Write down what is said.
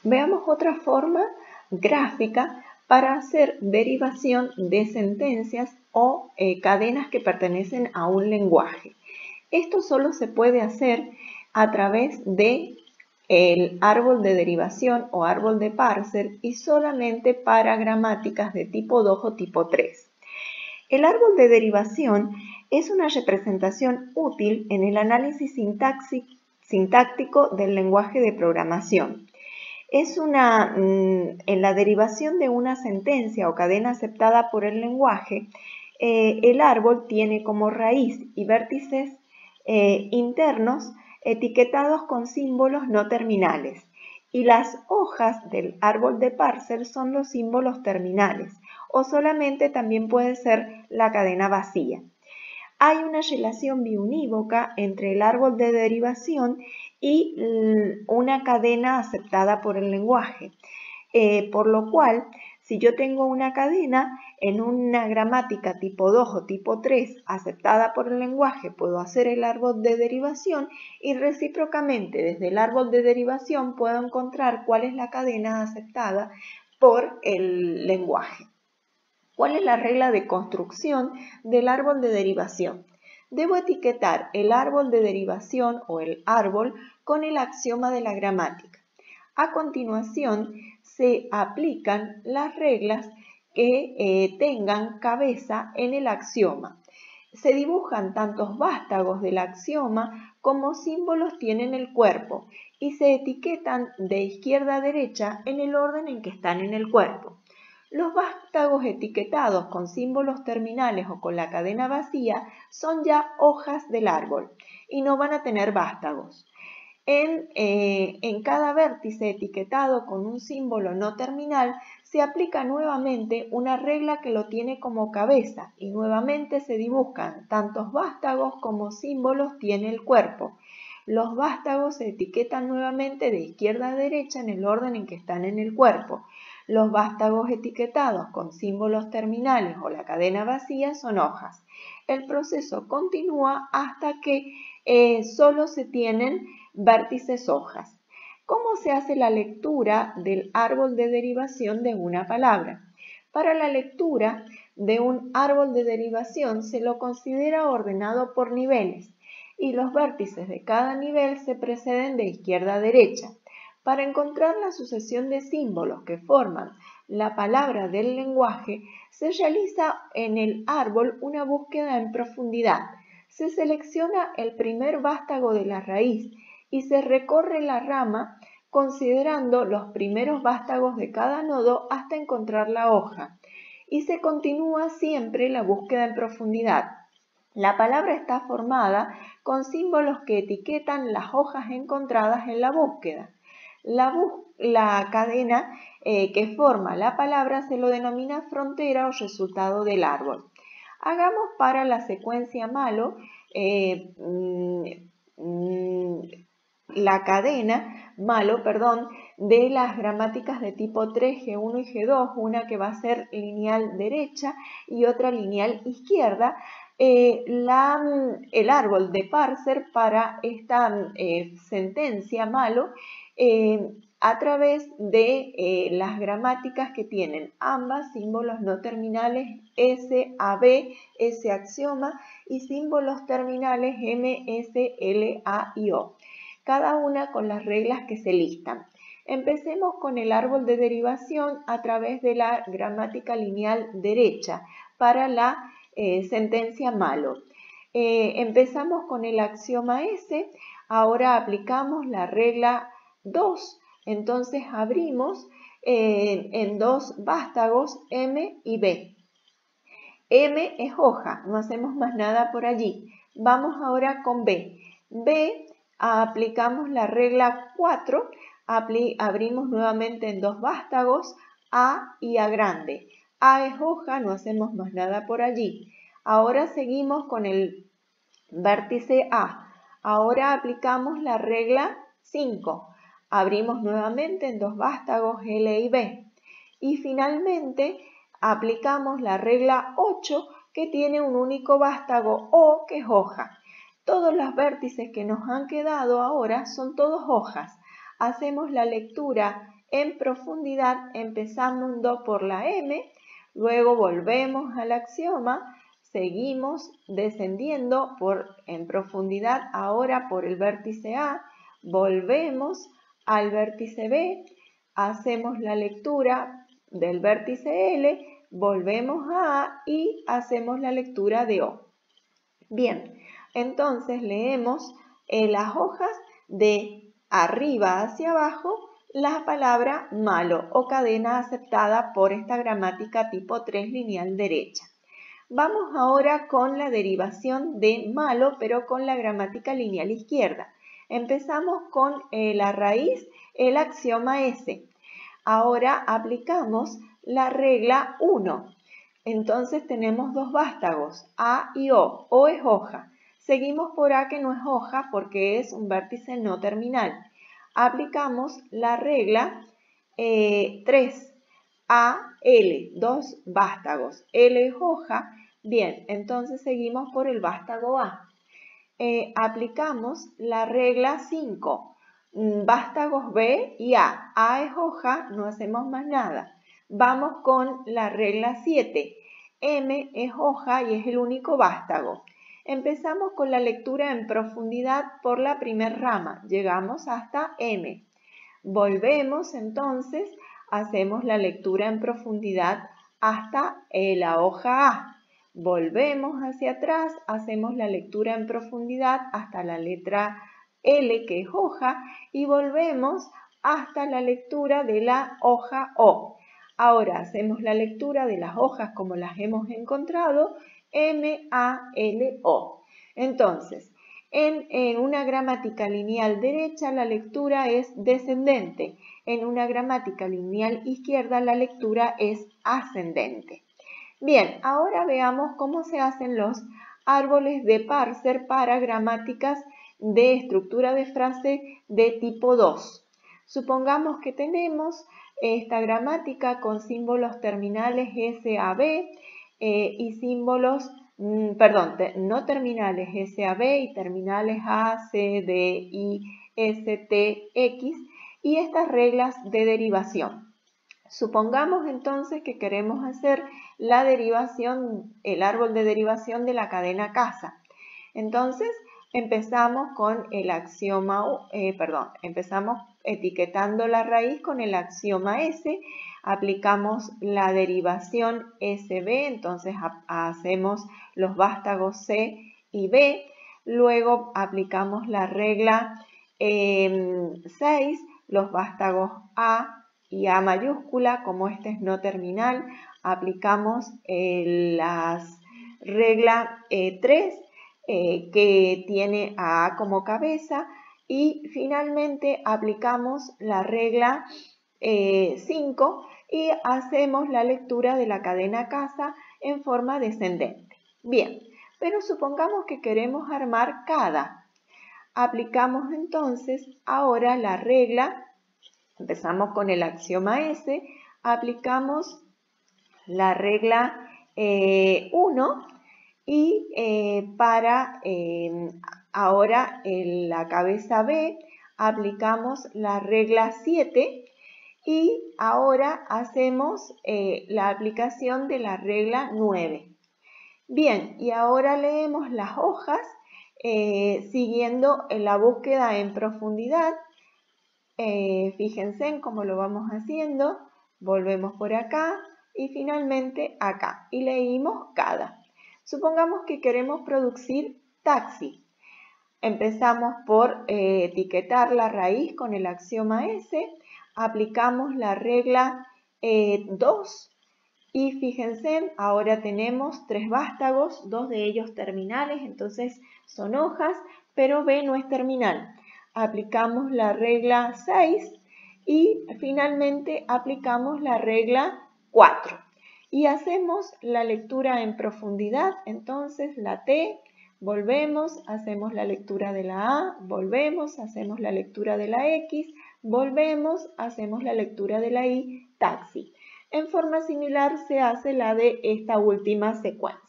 Veamos otra forma gráfica para hacer derivación de sentencias o cadenas que pertenecen a un lenguaje. Esto solo se puede hacer a través de el árbol de derivación o árbol de parser y solamente para gramáticas de tipo 2 o tipo 3. El árbol de derivación es una representación útil en el análisis sintáctico del lenguaje de programación. En la derivación de una sentencia o cadena aceptada por el lenguaje, el árbol tiene como raíz y vértices internos etiquetados con símbolos no terminales y las hojas del árbol de parser son los símbolos terminales o solamente también puede ser la cadena vacía. Hay una relación biunívoca entre el árbol de derivación y una cadena aceptada por el lenguaje, por lo cual si yo tengo una cadena en una gramática tipo 2 o tipo 3 aceptada por el lenguaje, puedo hacer el árbol de derivación y recíprocamente desde el árbol de derivación puedo encontrar cuál es la cadena aceptada por el lenguaje. ¿Cuál es la regla de construcción del árbol de derivación? Debo etiquetar el árbol de derivación o el árbol con el axioma de la gramática. A continuación, se aplican las reglas que tengan cabeza en el axioma. Se dibujan tantos vástagos del axioma como símbolos tienen el cuerpo y se etiquetan de izquierda a derecha en el orden en que están en el cuerpo. Los vástagos etiquetados con símbolos terminales o con la cadena vacía son ya hojas del árbol y no van a tener vástagos. En cada vértice etiquetado con un símbolo no terminal se aplica nuevamente una regla que lo tiene como cabeza y nuevamente se dibujan tantos vástagos como símbolos tiene el cuerpo. Los vástagos se etiquetan nuevamente de izquierda a derecha en el orden en que están en el cuerpo. Los vástagos etiquetados con símbolos terminales o la cadena vacía son hojas. El proceso continúa hasta que solo se tienen vértices hojas. ¿Cómo se hace la lectura del árbol de derivación de una palabra? Para la lectura de un árbol de derivación se lo considera ordenado por niveles y los vértices de cada nivel se preceden de izquierda a derecha. Para encontrar la sucesión de símbolos que forman la palabra del lenguaje, se realiza en el árbol una búsqueda en profundidad. Se selecciona el primer vástago de la raíz y se recorre la rama considerando los primeros vástagos de cada nodo hasta encontrar la hoja. Y se continúa siempre la búsqueda en profundidad. La palabra está formada con símbolos que etiquetan las hojas encontradas en la búsqueda. La cadena que forma la palabra se lo denomina frontera o resultado del árbol. Hagamos para la secuencia malo la cadena de las gramáticas de tipo 3, G1 y G2, una que va a ser lineal derecha y otra lineal izquierda. El árbol de parser para esta sentencia malo a través de las gramáticas que tienen ambas símbolos no terminales S, A, B, S axioma y símbolos terminales M, S, L, A y O, cada una con las reglas que se listan. Empecemos con el árbol de derivación a través de la gramática lineal derecha para la sentencia malo. Empezamos con el axioma S, ahora aplicamos la regla 2, entonces abrimos en dos vástagos M y B. M es hoja, no hacemos más nada por allí. Vamos ahora con B. B, aplicamos la regla 4, abrimos nuevamente en dos vástagos A y A grande. A es hoja, no hacemos más nada por allí. Ahora seguimos con el vértice A. Ahora aplicamos la regla 5. Abrimos nuevamente en dos vástagos L y B. Y finalmente aplicamos la regla 8 que tiene un único vástago O que es hoja. Todos los vértices que nos han quedado ahora son todos hojas. Hacemos la lectura en profundidad empezando por la M, luego volvemos al axioma, seguimos descendiendo en profundidad ahora por el vértice A, volvemos al vértice B, hacemos la lectura del vértice L, volvemos a A y hacemos la lectura de O. Bien, entonces leemos en las hojas de arriba hacia abajo la palabra malo o cadena aceptada por esta gramática tipo 3 lineal derecha. Vamos ahora con la derivación de malo, pero con la gramática lineal izquierda. Empezamos con la raíz, el axioma S. Ahora aplicamos la regla 1. Entonces tenemos dos vástagos, A y O. O es hoja. Seguimos por A, que no es hoja porque es un vértice no terminal. Aplicamos la regla 3. A, L, dos vástagos. L es hoja. Bien, entonces seguimos por el vástago A. Aplicamos la regla 5. Vástagos B y A. A es hoja, no hacemos más nada. Vamos con la regla 7. M es hoja y es el único vástago. Empezamos con la lectura en profundidad por la primera rama. Llegamos hasta M. Volvemos entonces, hacemos la lectura en profundidad hasta la hoja A. Volvemos hacia atrás, hacemos la lectura en profundidad hasta la letra L, que es hoja, y volvemos hasta la lectura de la hoja O. Ahora hacemos la lectura de las hojas como las hemos encontrado, M, A, L, O. Entonces, en una gramática lineal derecha la lectura es descendente. En una gramática lineal izquierda la lectura es ascendente. Bien, ahora veamos cómo se hacen los árboles de parser para gramáticas de estructura de frase de tipo 2. Supongamos que tenemos esta gramática con símbolos terminales SAB y símbolos, no terminales SAB y terminales A, C, D, I, S, T, X y estas reglas de derivación. Supongamos entonces que queremos hacer la derivación, el árbol de derivación de la cadena casa. Entonces empezamos con el axioma, empezamos etiquetando la raíz con el axioma S, aplicamos la derivación SB, entonces hacemos los vástagos C y B, luego aplicamos la regla 6, los vástagos A y A mayúscula, como este es no terminal, aplicamos la regla 3, que tiene a A como cabeza, y finalmente aplicamos la regla 5 y hacemos la lectura de la cadena casa en forma descendente. Bien, pero supongamos que queremos armar cada. Aplicamos entonces ahora la regla, empezamos con el axioma S, aplicamos la regla 1 y para ahora en la cabeza B aplicamos la regla 7 y ahora hacemos la aplicación de la regla 9. Bien, y ahora leemos las hojas siguiendo la búsqueda en profundidad. Fíjense en cómo lo vamos haciendo. Volvemos por acá y finalmente acá. Y leímos cada. Supongamos que queremos producir taxi. Empezamos por etiquetar la raíz con el axioma S. Aplicamos la regla 2. Y fíjense, ahora tenemos tres vástagos, dos de ellos terminales, entonces son hojas, pero B no es terminal. Aplicamos la regla 6 y finalmente aplicamos la regla 4. Y hacemos la lectura en profundidad, entonces la T, volvemos, hacemos la lectura de la A, volvemos, hacemos la lectura de la X, volvemos, hacemos la lectura de la I, taxi. En forma similar se hace la de esta última secuencia.